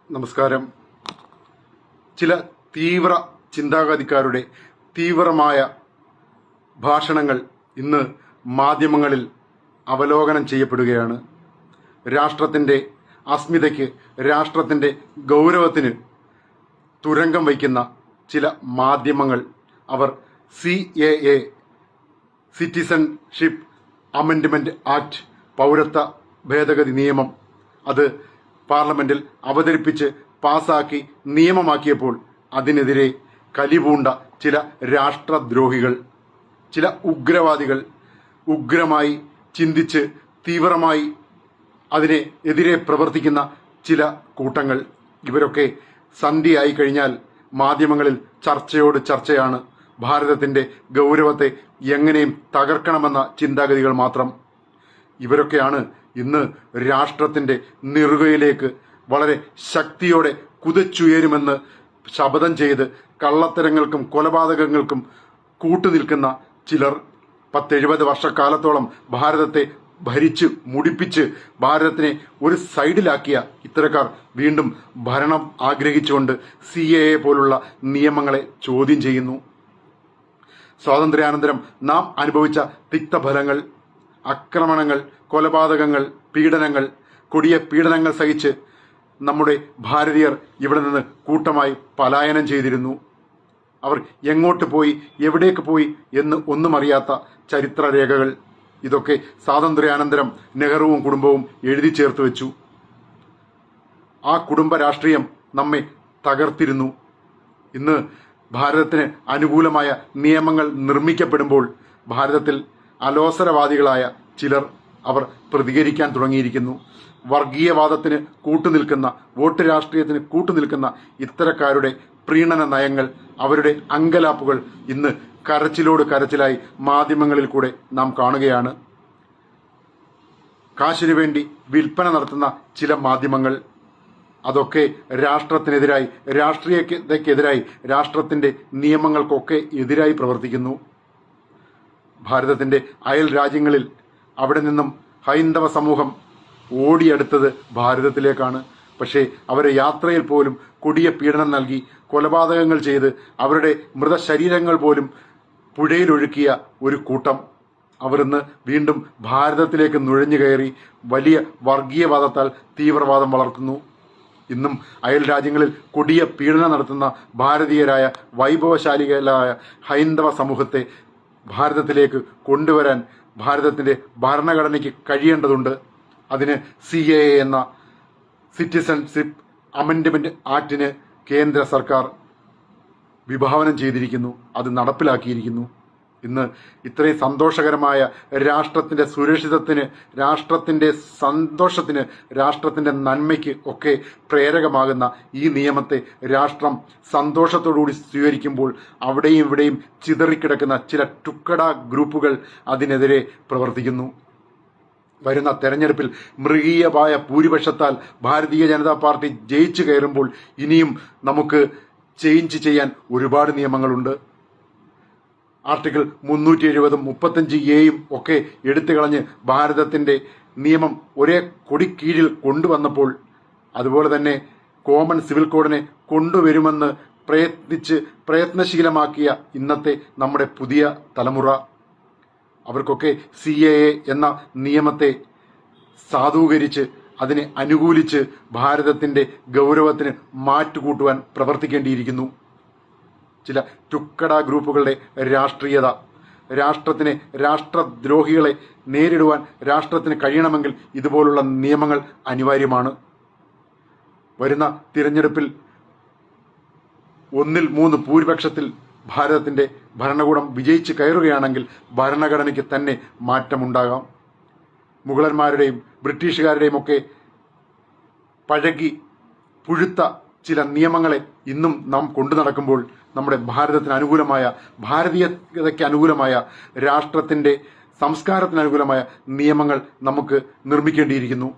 നമസ്കാരം. ചില തീവ്ര ചിന്താഗതിക്കാരുടെ തീവ്രമായ ഭാഷണങ്ങൾ ഇന്ന് മാധ്യമങ്ങളിൽ അവലോകനം ചെയ്യപ്പെടുകയാണ്. രാഷ്ട്രത്തിൻ്റെ അസ്മിതയ്ക്ക്, രാഷ്ട്രത്തിൻ്റെ ഗൗരവത്തിന് തുരങ്കം വയ്ക്കുന്ന ചില മാധ്യമങ്ങൾ അവർ CAA സിറ്റിസൺഷിപ്പ് അമെൻഡ്മെൻറ്റ് ആക്ട്, പൗരത്വ ഭേദഗതി നിയമം, അത് പാർലമെന്റിൽ അവതരിപ്പിച്ച് പാസാക്കി നിയമമാക്കിയപ്പോൾ അതിനെതിരെ കലിപൂണ്ട ചില രാഷ്ട്രദ്രോഹികൾ, ചില ഉഗ്രവാദികൾ, ഉഗ്രമായി ചിന്തിച്ച് തീവ്രമായി അതിനെ എതിരെ പ്രവർത്തിക്കുന്ന ചില കൂട്ടങ്ങൾ, ഇവരൊക്കെ സന്ധിയായി കഴിഞ്ഞാൽ മാധ്യമങ്ങളിൽ ചർച്ചയോട് ചർച്ചയാണ്. ഭാരതത്തിൻ്റെ ഗൗരവത്തെ എങ്ങനെയും തകർക്കണമെന്ന ചിന്താഗതികൾ മാത്രം. ഇവരൊക്കെയാണ് ഇന്ന് രാഷ്ട്രത്തിൻ്റെ നെറുകയിലേക്ക് വളരെ ശക്തിയോടെ കുതിച്ചുയരുമെന്ന് ശപഥം ചെയ്ത് കള്ളത്തരങ്ങൾക്കും കൊലപാതകങ്ങൾക്കും കൂട്ടുനിൽക്കുന്ന ചിലർ. 70 വർഷക്കാലത്തോളം ഭാരതത്തെ ഭരിച്ച് മുടിപ്പിച്ച് ഭാരതത്തിനെ ഒരു സൈഡിലാക്കിയ ഇത്തരക്കാർ വീണ്ടും ഭരണം ആഗ്രഹിച്ചുകൊണ്ട് CAA പോലുള്ള നിയമങ്ങളെ ചോദ്യം ചെയ്യുന്നു. സ്വാതന്ത്ര്യാനന്തരം നാം അനുഭവിച്ച തിക്തഫലങ്ങൾ, ആക്രമണങ്ങൾ, കൊലപാതകങ്ങൾ, പീഡനങ്ങൾ, കൊടിയ പീഡനങ്ങൾ സഹിച്ച് നമ്മുടെ ഭാരതീയർ ഇവിടെ നിന്ന് കൂട്ടമായി പലായനം ചെയ്തിരുന്നു. അവർ എങ്ങോട്ട് പോയി, എവിടേക്ക് പോയി എന്ന് ഒന്നും അറിയാത്ത ചരിത്രരേഖകൾ. ഇതൊക്കെ സ്വാതന്ത്ര്യാനന്തരം നെഹ്റുവും കുടുംബവും എഴുതി ചേർത്ത് വെച്ചു. ആ കുടുംബ രാഷ്ട്രീയം നമ്മെ തകർത്തിരുന്നു. ഇന്ന് ഭാരതത്തിന് അനുകൂലമായ നിയമങ്ങൾ നിർമ്മിക്കപ്പെടുമ്പോൾ ഭാരതത്തിൽ അലോസരവാദികളായ ചിലർ അവർ പ്രതികരിക്കാൻ തുടങ്ങിയിരിക്കുന്നു. വർഗീയവാദത്തിന് കൂട്ടുനിൽക്കുന്ന, വോട്ട് രാഷ്ട്രീയത്തിന് കൂട്ടുനിൽക്കുന്ന ഇത്തരക്കാരുടെ പ്രീണന നയങ്ങൾ, അവരുടെ അങ്കലാപ്പുകൾ ഇന്ന് കരച്ചിലോട് കരച്ചിലായി മാധ്യമങ്ങളിൽ കൂടെ നാം കാണുകയാണ്. കാശിനു വേണ്ടി വിൽപ്പന നടത്തുന്ന ചില മാധ്യമങ്ങൾ, അതൊക്കെ രാഷ്ട്രത്തിനെതിരായി, രാഷ്ട്രീയതയ്ക്കെതിരായി, രാഷ്ട്രത്തിൻ്റെ നിയമങ്ങൾക്കൊക്കെ എതിരായി പ്രവർത്തിക്കുന്നു. ഭാരതത്തിൻ്റെ അയൽ രാജ്യങ്ങളിൽ അവിടെ നിന്നും ഹൈന്ദവ സമൂഹം ഓടിയെടുത്തത് ഭാരതത്തിലേക്കാണ്. പക്ഷേ അവരെ യാത്രയിൽ പോലും കൊടിയ പീഡനം നൽകി, കൊലപാതകങ്ങൾ ചെയ്ത് അവരുടെ മൃതശരീരങ്ങൾ പോലും പുഴയിലൊഴുക്കിയ ഒരു കൂട്ടം അവർ ഇന്ന് വീണ്ടും ഭാരതത്തിലേക്ക് നുഴഞ്ഞു കയറി വലിയ വർഗീയവാദത്താൽ തീവ്രവാദം വളർത്തുന്നു. ഇന്നും അയൽ രാജ്യങ്ങളിൽ കൊടിയ പീഡനം നടത്തുന്ന ഭാരതീയരായ വൈഭവശാലികളായ ഹൈന്ദവ സമൂഹത്തെ ഭാരതത്തിലേക്ക് കൊണ്ടുവരാൻ ഭാരതത്തിൻ്റെ ഭരണഘടനയ്ക്ക് കഴിയേണ്ടതുണ്ട്. അതിന് CAA എന്ന സിറ്റിസൺഷിപ്പ് അമെൻഡ്മെൻറ്റ് ആക്ടിന് കേന്ദ്ര സർക്കാർ വിഭാവനം ചെയ്തിരിക്കുന്നു, അത് നടപ്പിലാക്കിയിരിക്കുന്നു. ഇന്ന് ഇത്രയും സന്തോഷകരമായ രാഷ്ട്രത്തിൻ്റെ സുരക്ഷിതത്തിന്, രാഷ്ട്രത്തിൻ്റെ സന്തോഷത്തിന്, രാഷ്ട്രത്തിൻ്റെ നന്മയ്ക്ക് ഒക്കെ പ്രേരകമാകുന്ന ഈ നിയമത്തെ രാഷ്ട്രം സന്തോഷത്തോടുകൂടി സ്വീകരിക്കുമ്പോൾ അവിടെയും ഇവിടെയും ചിതറിക്കിടക്കുന്ന ചില ടുക്കട ഗ്രൂപ്പുകൾ അതിനെതിരെ പ്രവർത്തിക്കുന്നു. വരുന്ന തെരഞ്ഞെടുപ്പിൽ മൃഗീയമായ ഭൂരിപക്ഷത്താൽ ഭാരതീയ ജനതാ പാർട്ടി ജയിച്ചു കയറുമ്പോൾ ഇനിയും നമുക്ക് ചേഞ്ച് ചെയ്യാൻ ഒരുപാട് നിയമങ്ങളുണ്ട്. ആർട്ടിക്കിൾ 370 35A ഒക്കെ എടുത്തു കളഞ്ഞ് ഭാരതത്തിൻ്റെ നിയമം ഒരേ കൊടി കീഴിൽ കൊണ്ടുവന്നപ്പോൾ, അതുപോലെ തന്നെ കോമൺ സിവിൽ കോഡിനെ കൊണ്ടുവരുമെന്ന് പ്രയത്നശീലമാക്കിയ ഇന്നത്തെ നമ്മുടെ പുതിയ തലമുറ, അവർക്കൊക്കെ CAA എന്ന നിയമത്തെ സാധൂകരിച്ച് അതിനെ അനുകൂലിച്ച് ഭാരതത്തിൻ്റെ ഗൗരവത്തിന് മാറ്റുകൂട്ടുവാൻ പ്രവർത്തിക്കേണ്ടിയിരിക്കുന്നു. ചില ടുക്കട ഗ്രൂപ്പുകളുടെ രാഷ്ട്രീയത, രാഷ്ട്രത്തിനെ, രാഷ്ട്രദ്രോഹികളെ നേരിടുവാൻ രാഷ്ട്രത്തിന് കഴിയണമെങ്കിൽ ഇതുപോലുള്ള നിയമങ്ങൾ അനിവാര്യമാണ്. വരുന്ന തിരഞ്ഞെടുപ്പിൽ 1/3 ഭൂരിപക്ഷത്തിൽ ഭാരതത്തിൻ്റെ ഭരണകൂടം വിജയിച്ച് കയറുകയാണെങ്കിൽ ഭരണഘടനയ്ക്ക് തന്നെ മാറ്റമുണ്ടാകാം. മുഗളന്മാരുടെയും ബ്രിട്ടീഷുകാരുടെയും ഒക്കെ പഴകി പുഴുത്ത ചില നിയമങ്ങളെ ഇന്നും നാം കൊണ്ടു നടക്കുമ്പോൾ നമ്മുടെ ഭാരതത്തിന് അനുകൂലമായ, ഭാരതീയതയ്ക്ക് അനുകൂലമായ, രാഷ്ട്രത്തിൻ്റെ സംസ്കാരത്തിന് അനുകൂലമായ നിയമങ്ങൾ നമുക്ക് നിർമ്മിക്കേണ്ടിയിരിക്കുന്നു.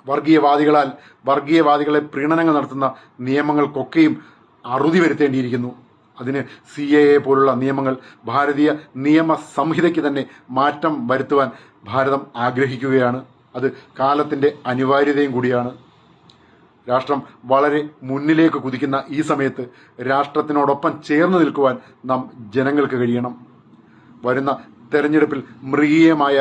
വർഗീയവാദികളെ പ്രീണനങ്ങൾ നടത്തുന്ന നിയമങ്ങൾക്കൊക്കെയും അറുതി വരുത്തേണ്ടിയിരിക്കുന്നു. അതിന് CAA പോലുള്ള നിയമങ്ങൾ, ഭാരതീയ നിയമ സംഹിതയ്ക്ക് തന്നെ മാറ്റം വരുത്തുവാൻ ഭാരതം ആഗ്രഹിക്കുകയാണ്. അത് കാലത്തിൻ്റെ അനിവാര്യതയും കൂടിയാണ്. രാഷ്ട്രം വളരെ മുന്നിലേക്ക് കുതിക്കുന്ന ഈ സമയത്ത് രാഷ്ട്രത്തിനോടൊപ്പം ചേർന്ന് നിൽക്കുവാൻ നാം ജനങ്ങൾക്ക് കഴിയണം. വരുന്ന തെരഞ്ഞെടുപ്പിൽ മൃഗീയമായ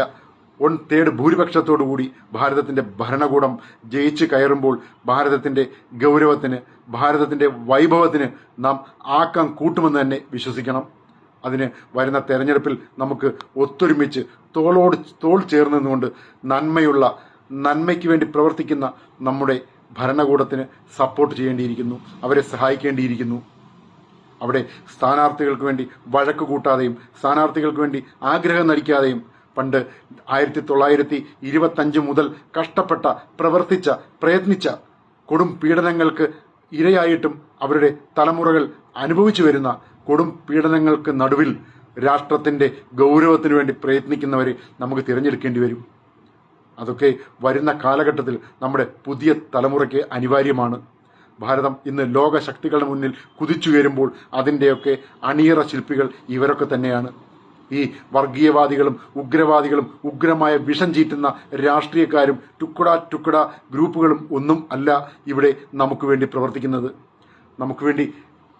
1/3 ഭൂരിപക്ഷത്തോടുകൂടി ഭാരതത്തിൻ്റെ ഭരണകൂടം ജയിച്ചു കയറുമ്പോൾ ഭാരതത്തിൻ്റെ ഗൗരവത്തിന്, ഭാരതത്തിൻ്റെ വൈഭവത്തിന് നാം ആക്കം കൂട്ടുമെന്ന് തന്നെ വിശ്വസിക്കണം. അതിന് വരുന്ന തെരഞ്ഞെടുപ്പിൽ നമുക്ക് ഒത്തൊരുമിച്ച് തോളോട് തോൾ ചേർന്ന് നിന്നുകൊണ്ട് നന്മയ്ക്ക് വേണ്ടി പ്രവർത്തിക്കുന്ന നമ്മുടെ ഭരണകൂടത്തിന് സപ്പോർട്ട് ചെയ്യേണ്ടിയിരിക്കുന്നു, അവരെ സഹായിക്കേണ്ടിയിരിക്കുന്നു. അവിടെ സ്ഥാനാർത്ഥികൾക്ക് വേണ്ടി വഴക്ക് കൂട്ടാതെയും സ്ഥാനാർത്ഥികൾക്ക് വേണ്ടി ആഗ്രഹം നടിക്കാതെയും പണ്ട് 1925 മുതൽ കഷ്ടപ്പെട്ട, പ്രയത്നിച്ച കൊടും പീഡനങ്ങൾക്ക് ഇരയായിട്ടും അവരുടെ തലമുറകൾ അനുഭവിച്ചു വരുന്ന കൊടും പീഡനങ്ങൾക്ക് നടുവിൽ രാഷ്ട്രത്തിൻ്റെ ഗൗരവത്തിനു വേണ്ടി പ്രയത്നിക്കുന്നവരെ നമുക്ക് തിരഞ്ഞെടുക്കേണ്ടി വരും. അതൊക്കെ വരുന്ന കാലഘട്ടത്തിൽ നമ്മുടെ പുതിയ തലമുറയ്ക്ക് അനിവാര്യമാണ്. ഭാരതം ഇന്ന് ലോക ശക്തികളുടെ മുന്നിൽ കുതിച്ചുയരുമ്പോൾ അതിൻ്റെയൊക്കെ അണിയറ ശില്പികൾ ഇവരൊക്കെ തന്നെയാണ്. ഈ വർഗീയവാദികളും ഉഗ്രവാദികളും ഉഗ്രമായ വിഷം ചീറ്റുന്ന രാഷ്ട്രീയക്കാരും ടുക്കട ഗ്രൂപ്പുകളും ഒന്നും അല്ല ഇവിടെ നമുക്ക് വേണ്ടി പ്രവർത്തിക്കുന്നത്. നമുക്ക് വേണ്ടി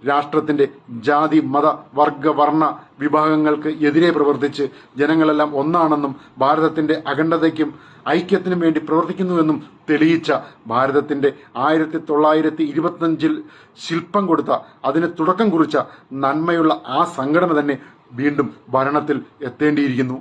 രാഷ്ട്രത്തിൻ്റെ ജാതി, മത, വർഗ, വർണ്ണ വിഭാഗങ്ങൾക്ക് എതിരെ പ്രവർത്തിച്ച് ജനങ്ങളെല്ലാം ഒന്നാണെന്നും ഭാരതത്തിൻ്റെ അഖണ്ഡതയ്ക്കും ഐക്യത്തിനും വേണ്ടി പ്രവർത്തിക്കുന്നുവെന്നും തെളിയിച്ച ഭാരതത്തിൻ്റെ 1925 ശില്പം കൊടുത്ത, അതിന് തുടക്കം കുറിച്ച നന്മയുള്ള ആ സംഘടന തന്നെ വീണ്ടും ഭരണത്തിൽ എത്തേണ്ടിയിരിക്കുന്നു.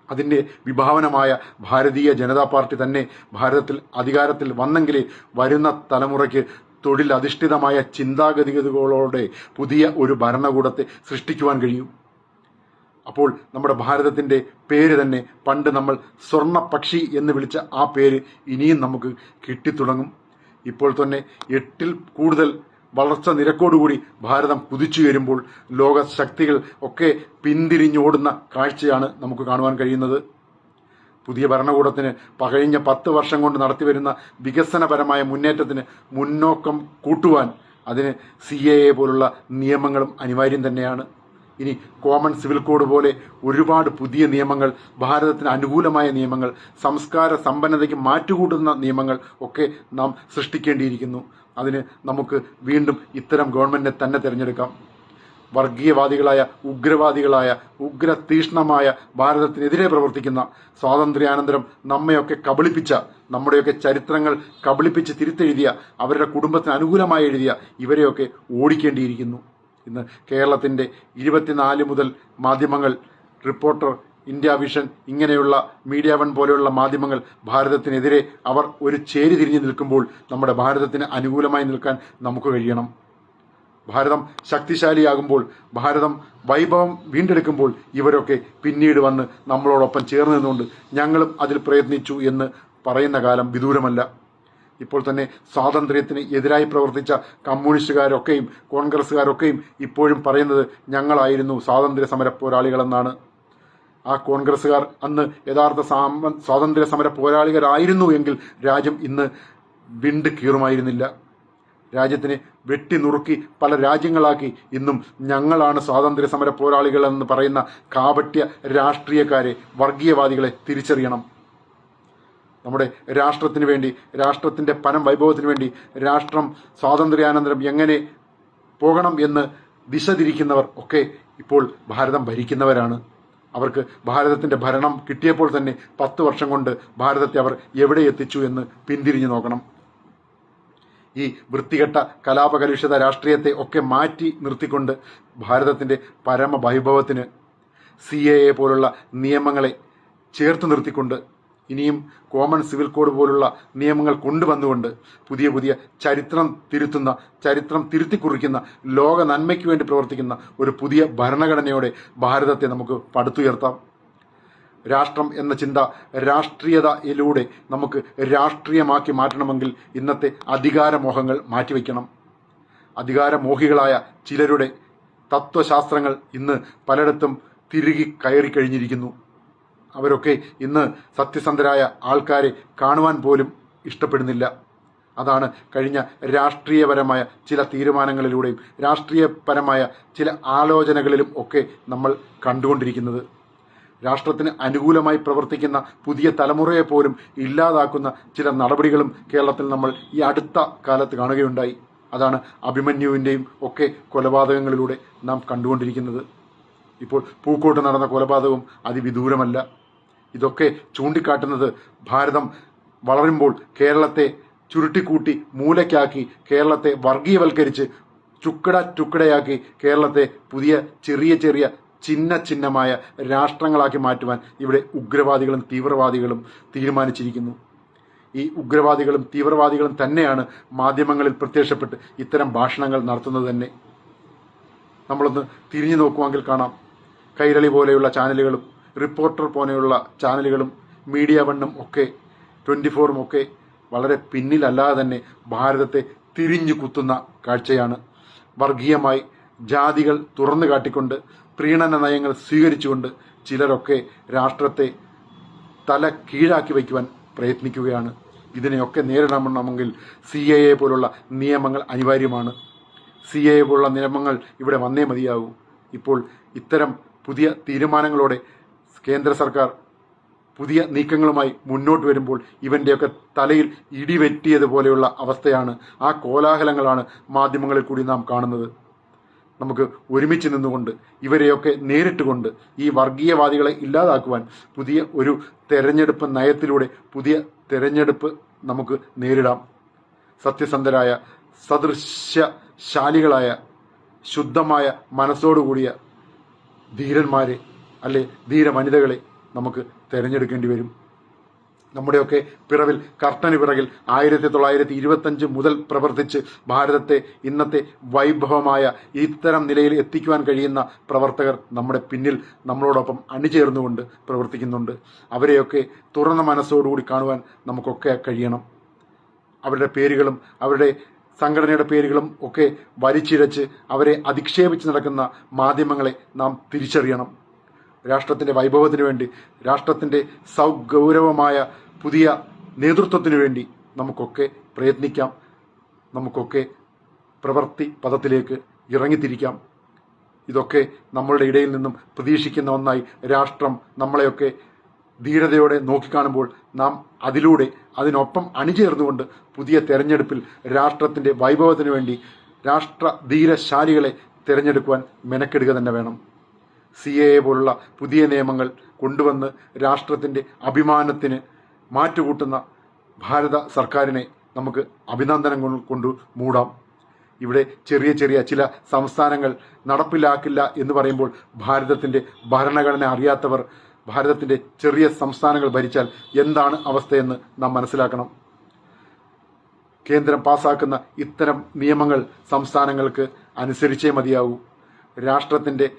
അതിൻ്റെ വിഭാവനമായ ഭാരതീയ ജനതാ പാർട്ടി തന്നെ ഭാരതത്തിൽ അധികാരത്തിൽ വന്നെങ്കിലേ വരുന്ന തലമുറയ്ക്ക് തൊഴിലധിഷ്ഠിതമായ ചിന്താഗതികളോടെ പുതിയ ഒരു ഭരണകൂടത്തെ സൃഷ്ടിക്കുവാൻ കഴിയും. അപ്പോൾ നമ്മുടെ ഭാരതത്തിൻ്റെ പേര് തന്നെ പണ്ട് നമ്മൾ സ്വർണ്ണ പക്ഷി എന്ന് വിളിച്ച ആ പേര് ഇനിയും നമുക്ക് കിട്ടിത്തുടങ്ങും. ഇപ്പോൾ തന്നെ 8ൽ കൂടുതൽ വളർച്ച നിരക്കോടുകൂടി ഭാരതം കുതിച്ചുയരുമ്പോൾ ലോക ശക്തികൾ ഒക്കെ പിന്തിരിഞ്ഞോടുന്ന കാഴ്ചയാണ് നമുക്ക് കാണുവാൻ കഴിയുന്നത്. പുതിയ ഭരണകൂടത്തിന് കഴിഞ്ഞ 10 വർഷം കൊണ്ട് നടത്തിവരുന്ന വികസനപരമായ മുന്നേറ്റത്തിന് മുന്നോക്കം കൂട്ടുവാൻ അതിന് CAA പോലുള്ള നിയമങ്ങളും അനിവാര്യം തന്നെയാണ്. ഇനി കോമൺ സിവിൽ കോഡ് പോലെ ഒരുപാട് പുതിയ നിയമങ്ങൾ, ഭാരതത്തിന് അനുകൂലമായ നിയമങ്ങൾ, സംസ്കാര സമ്പന്നതയ്ക്ക് മാറ്റുകൂട്ടുന്ന നിയമങ്ങൾ ഒക്കെ നാം സൃഷ്ടിക്കേണ്ടിയിരിക്കുന്നു. അതിന് നമുക്ക് വീണ്ടും ഇത്തരം ഗവൺമെന്റിനെ തന്നെ തിരഞ്ഞെടുക്കാം. വർഗീയവാദികളായ, ഉഗ്രവാദികളായ, ഉഗ്രതീഷ്ണമായ ഭാരതത്തിനെതിരെ പ്രവർത്തിക്കുന്ന, സ്വാതന്ത്ര്യാനന്തരം നമ്മയൊക്കെ കബളിപ്പിച്ച, നമ്മുടെയൊക്കെ ചരിത്രങ്ങൾ കബളിപ്പിച്ച് തിരുത്തെഴുതിയ, അവരുടെ കുടുംബത്തിന് അനുകൂലമായി എഴുതിയ ഇവരെയൊക്കെ ഓടിക്കേണ്ടിയിരിക്കുന്നു. ഇന്ന് കേരളത്തിൻ്റെ 24 മുതൽ മാധ്യമങ്ങൾ, റിപ്പോർട്ടർ, ഇന്ത്യ വിഷൻ, ഇങ്ങനെയുള്ള മീഡിയ വൺ പോലെയുള്ള മാധ്യമങ്ങൾ ഭാരതത്തിനെതിരെ അവർ ഒരു ചേരി തിരിഞ്ഞു നിൽക്കുമ്പോൾ നമ്മുടെ ഭാരതത്തിന് അനുകൂലമായി നിൽക്കാൻ നമുക്ക് കഴിയണം. ഭാരതം ശക്തിശാലിയാകുമ്പോൾ, ഭാരതം വൈഭവം വീണ്ടെടുക്കുമ്പോൾ ഇവരൊക്കെ പിന്നീട് വന്ന് നമ്മളോടൊപ്പം ചേർന്ന് നിന്നുകൊണ്ട് ഞങ്ങളും അതിൽ പ്രയത്നിച്ചു എന്ന് പറയുന്ന കാലം വിദൂരമല്ല. ഇപ്പോൾ തന്നെ സ്വാതന്ത്ര്യത്തിന് എതിരായി പ്രവർത്തിച്ച കമ്മ്യൂണിസ്റ്റുകാരൊക്കെയും കോൺഗ്രസ്സുകാരൊക്കെയും ഇപ്പോഴും പറയുന്നത് ഞങ്ങളായിരുന്നു സ്വാതന്ത്ര്യ സമര പോരാളികളെന്നാണ്. ആ കോൺഗ്രസ്സുകാർ അന്ന് യഥാർത്ഥ സ്വാതന്ത്ര്യ സമര പോരാളികളായിരുന്നു എങ്കിൽ രാജ്യം ഇന്ന് വിണ്ട് കീറുമായിരുന്നില്ല. രാജ്യത്തിനെ വെട്ടി നുറുക്കി പല രാജ്യങ്ങളാക്കി ഇന്നും ഞങ്ങളാണ് സ്വാതന്ത്ര്യ സമര പോരാളികൾ എന്ന് പറയുന്ന കാപട്യ രാഷ്ട്രീയക്കാരെ, വർഗീയവാദികളെ തിരിച്ചറിയണം. നമ്മുടെ രാഷ്ട്രത്തിന് വേണ്ടി, രാഷ്ട്രത്തിൻ്റെ പരം വൈഭവത്തിന് വേണ്ടി, രാഷ്ട്രം സ്വാതന്ത്ര്യാനന്തരം എങ്ങനെ പോകണം എന്ന് ദിശ തിരിക്കുന്നവർ ഒക്കെ ഇപ്പോൾ ഭാരതം ഭരിക്കുന്നവരാണ്. അവർക്ക് ഭാരതത്തിൻ്റെ ഭരണം കിട്ടിയപ്പോൾ തന്നെ 10 വർഷം കൊണ്ട് ഭാരതത്തെ അവർ എവിടെ എത്തിച്ചു എന്ന് പിന്തിരിഞ്ഞു നോക്കണം. ഈ വൃത്തികെട്ട കലാപകലുഷിത രാഷ്ട്രീയത്തെ ഒക്കെ മാറ്റി നിർത്തിക്കൊണ്ട് ഭാരതത്തിൻ്റെ പരമവൈഭവത്തിന് CAA പോലുള്ള നിയമങ്ങളെ ചേർത്ത് നിർത്തിക്കൊണ്ട് ഇനിയും കോമൺ സിവിൽ കോഡ് പോലുള്ള നിയമങ്ങൾ കൊണ്ടുവന്നുകൊണ്ട് പുതിയ ചരിത്രം തിരുത്തിക്കുറിക്കുന്ന, ലോക നന്മയ്ക്ക് വേണ്ടി പ്രവർത്തിക്കുന്ന ഒരു പുതിയ ഭരണഘടനയോടെ ഭാരതത്തെ നമുക്ക് പടുത്തുയർത്താം. രാഷ്ട്രം എന്ന ചിന്ത രാഷ്ട്രീയതയിലൂടെ നമുക്ക് രാഷ്ട്രീയമാക്കി മാറ്റണമെങ്കിൽ ഇന്നത്തെ അധികാരമോഹങ്ങൾ മാറ്റിവെക്കണം. അധികാരമോഹികളായ ചിലരുടെ തത്വശാസ്ത്രങ്ങൾ ഇന്ന് പലയിടത്തും തിരുകി കയറിക്കഴിഞ്ഞിരിക്കുന്നു. അവരൊക്കെ ഇന്ന് സത്യസന്ധരായ ആൾക്കാരെ കാണുവാൻ പോലും ഇഷ്ടപ്പെടുന്നില്ല. അതാണ് കഴിഞ്ഞ രാഷ്ട്രീയപരമായ ചില തീരുമാനങ്ങളിലൂടെയും രാഷ്ട്രീയപരമായ ചില ആലോചനകളിലും ഒക്കെ നമ്മൾ കണ്ടുകൊണ്ടിരിക്കുന്നത്. രാഷ്ട്രത്തിന് അനുകൂലമായി പ്രവർത്തിക്കുന്ന പുതിയ തലമുറയെ പോലും ഇല്ലാതാക്കുന്ന ചില നടപടികളും കേരളത്തിൽ നമ്മൾ ഈ അടുത്ത കാലത്ത് കാണുകയുണ്ടായി. അതാണ് അഭിമന്യുവിൻ്റെയും ഒക്കെ കൊലപാതകങ്ങളിലൂടെ നാം കണ്ടുകൊണ്ടിരിക്കുന്നത്. ഇപ്പോൾ പൂക്കോട്ട് നടന്ന കൊലപാതകവും അതിവിദൂരമല്ല. ഇതൊക്കെ ചൂണ്ടിക്കാട്ടുന്നത് ഭാരതം വളരുമ്പോൾ കേരളത്തെ ചുരുട്ടിക്കൂട്ടി മൂലയ്ക്കാക്കി, കേരളത്തെ വർഗീയവൽക്കരിച്ച് ചുക്കടയാക്കി കേരളത്തെ പുതിയ ചെറിയ ചെറിയ ചിഹ്നമായ രാഷ്ട്രങ്ങളാക്കി മാറ്റുവാൻ ഇവിടെ ഉഗ്രവാദികളും തീവ്രവാദികളും തീരുമാനിച്ചിരിക്കുന്നു. ഈ ഉഗ്രവാദികളും തീവ്രവാദികളും തന്നെയാണ് മാധ്യമങ്ങളിൽ പ്രത്യക്ഷപ്പെട്ട് ഇത്തരം ഭാഷണങ്ങൾ നടത്തുന്നത് തന്നെ. നമ്മളൊന്ന് തിരിഞ്ഞു നോക്കുവാങ്കിൽ കാണാം, കൈരളി പോലെയുള്ള ചാനലുകളും റിപ്പോർട്ടർ പോലെയുള്ള ചാനലുകളും മീഡിയ വണ്ണും ഒക്കെ 24 ഒക്കെ വളരെ പിന്നിലല്ലാതെ തന്നെ ഭാരതത്തെ തിരിഞ്ഞു കുത്തുന്ന കാഴ്ചയാണ്. വർഗീയമായി ജാതികൾ തുറന്നു കാട്ടിക്കൊണ്ട് പ്രീണന നയങ്ങൾ സ്വീകരിച്ചുകൊണ്ട് ചിലരൊക്കെ രാഷ്ട്രത്തെ തല കീഴാക്കി വയ്ക്കുവാൻ പ്രയത്നിക്കുകയാണ്. ഇതിനെയൊക്കെ നേരിടണമെങ്കിൽ CAA പോലുള്ള നിയമങ്ങൾ അനിവാര്യമാണ്. CAA പോലുള്ള നിയമങ്ങൾ ഇവിടെ വന്നേ മതിയാകൂ. ഇപ്പോൾ ഇത്തരം പുതിയ തീരുമാനങ്ങളോടെ കേന്ദ്ര സർക്കാർ പുതിയ നീക്കങ്ങളുമായി മുന്നോട്ട് വരുമ്പോൾ ഇവൻ്റെയൊക്കെ തലയിൽ ഇടിവെറ്റിയതുപോലെയുള്ള അവസ്ഥയാണ്, ആ കോലാഹലങ്ങളാണ് മാധ്യമങ്ങളിൽ കൂടി നാം കാണുന്നത്. നമുക്ക് ഒരുമിച്ച് നിന്നുകൊണ്ട് ഇവരെയൊക്കെ നേരിട്ടുകൊണ്ട് ഈ വർഗീയവാദികളെ ഇല്ലാതാക്കുവാൻ പുതിയ ഒരു തെരഞ്ഞെടുപ്പ് നയത്തിലൂടെ പുതിയ തെരഞ്ഞെടുപ്പ് നമുക്ക് നേരിടാം. സത്യസന്ധരായ സദൃശ്യശാലികളായ ശുദ്ധമായ മനസ്സോടുകൂടിയ ധീരന്മാരെ അല്ലെ ധീര വനിതകളെ നമുക്ക് തിരഞ്ഞെടുക്കേണ്ടി വരും. നമ്മുടെയൊക്കെ പിറവിൽ കർട്ടന് പിറകിൽ 1925 മുതൽ പ്രവർത്തിച്ച് ഭാരതത്തെ ഇന്നത്തെ വൈഭവമായ ഇത്തരം നിലയിൽ എത്തിക്കുവാൻ കഴിയുന്ന പ്രവർത്തകർ നമ്മുടെ പിന്നിൽ നമ്മളോടൊപ്പം അണിചേർന്നുകൊണ്ട് പ്രവർത്തിക്കുന്നുണ്ട്. അവരെയൊക്കെ തുറന്ന മനസ്സോടുകൂടി കാണുവാൻ നമുക്കൊക്കെ കഴിയണം. അവരുടെ പേരുകളും അവരുടെ സംഘടനയുടെ പേരുകളും ഒക്കെ വലിച്ചിഴച്ച് അവരെ അധിക്ഷേപിച്ച് നടക്കുന്ന മാധ്യമങ്ങളെ നാം തിരിച്ചറിയണം. രാഷ്ട്രത്തിൻ്റെ വൈഭവത്തിന് വേണ്ടി, രാഷ്ട്രത്തിൻ്റെ സൗഗൗരവമായ പുതിയ നേതൃത്വത്തിനു വേണ്ടി നമുക്കൊക്കെ പ്രയത്നിക്കാം. നമുക്കൊക്കെ പ്രവൃത്തി പദത്തിലേക്ക് ഇറങ്ങിത്തിരിക്കാം. ഇതൊക്കെ നമ്മളുടെ ഇടയിൽ നിന്നും പ്രതീക്ഷിക്കുന്ന ഒന്നായി രാഷ്ട്രം നമ്മളെയൊക്കെ ധീരതയോടെ നോക്കിക്കാണുമ്പോൾ നാം അതിലൂടെ അതിനൊപ്പം അണിചേർന്നുകൊണ്ട് പുതിയ തെരഞ്ഞെടുപ്പിൽ രാഷ്ട്രത്തിൻ്റെ വൈഭവത്തിന് വേണ്ടി രാഷ്ട്രധീരശാലികളെ തിരഞ്ഞെടുക്കുവാൻ മെനക്കെടുക തന്നെ വേണം. CAA പോലുള്ള പുതിയ നിയമങ്ങൾ കൊണ്ടുവന്ന് രാഷ്ട്രത്തിൻ്റെ അഭിമാനത്തിന് മാറ്റുകൂട്ടുന്ന ഭാരത സർക്കാരിനെ നമുക്ക് അഭിനന്ദനങ്ങൾ കൊണ്ട് മൂടാം. ഇവിടെ ചെറിയ ചെറിയ ചില സംസ്ഥാനങ്ങൾ നടപ്പിലാക്കില്ല എന്ന് പറയുമ്പോൾ ഭാരതത്തിൻ്റെ ഭരണഘടന അറിയാത്തവർ ഭാരതത്തിൻ്റെ ചെറിയ സംസ്ഥാനങ്ങൾ ഭരിച്ചാൽ എന്താണ് അവസ്ഥയെന്ന് നാം മനസ്സിലാക്കണം. കേന്ദ്രം പാസാക്കുന്ന ഇത്തരം നിയമങ്ങൾ സംസ്ഥാനങ്ങൾക്ക് അനുസരിച്ചേ മതിയാവൂ. രാഷ്ട്രത്തിൻ്റെ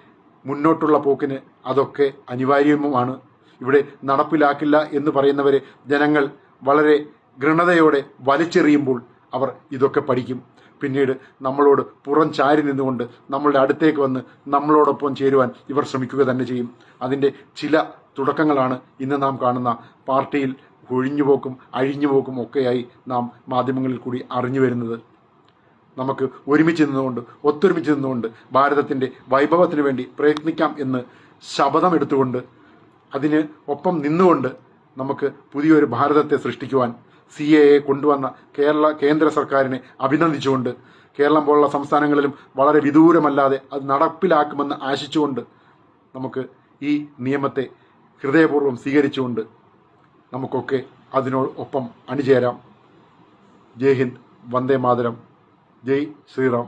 മുന്നോട്ടുള്ള പോക്കിന് അതൊക്കെ അനിവാര്യവുമാണ്. ഇവിടെ നടപ്പിലാക്കില്ല എന്ന് പറയുന്നവരെ ജനങ്ങൾ വളരെ ഘൃണതയോടെ വലിച്ചെറിയുമ്പോൾ അവർ ഇതൊക്കെ പഠിക്കും. പിന്നീട് നമ്മളോട് പുറം ചാരി നിന്നുകൊണ്ട് നമ്മളുടെ അടുത്തേക്ക് വന്ന് നമ്മളോടൊപ്പം ചേരുവാൻ ഇവർ ശ്രമിക്കുക തന്നെ ചെയ്യും. അതിൻ്റെ ചില തുടക്കങ്ങളാണ് ഇന്ന് നാം കാണുന്ന പാർട്ടിയിൽ ഒഴിഞ്ഞുപോക്കും അഴിഞ്ഞുപോക്കും ഒക്കെയായി നാം മാധ്യമങ്ങളിൽ കൂടി അറിഞ്ഞു വരുന്നത്. നമുക്ക് ഒരുമിച്ച് നിന്നുകൊണ്ട് ഒത്തൊരുമിച്ച് നിന്നുകൊണ്ട് ഭാരതത്തിൻ്റെ വൈഭവത്തിന് വേണ്ടി പ്രയത്നിക്കാം എന്ന് ശപഥമെടുത്തുകൊണ്ട് അതിന് ഒപ്പം നിന്നുകൊണ്ട് നമുക്ക് പുതിയൊരു ഭാരതത്തെ സൃഷ്ടിക്കുവാൻ CAA കൊണ്ടുവന്ന കേന്ദ്ര സർക്കാരിനെ അഭിനന്ദിച്ചുകൊണ്ട് കേരളം പോലുള്ള സംസ്ഥാനങ്ങളിലും വളരെ വിദൂരമല്ലാതെ അത് നടപ്പിലാക്കുമെന്ന് ആശിച്ചുകൊണ്ട് നമുക്ക് ഈ നിയമത്തെ ഹൃദയപൂർവ്വം സ്വീകരിച്ചുകൊണ്ട് നമുക്കൊക്കെ അതിനോടൊപ്പം അണിചേരാം. ജയ് ഹിന്ദ്, വന്ദേ മാതരം, ജയ് ശ്രീറാം.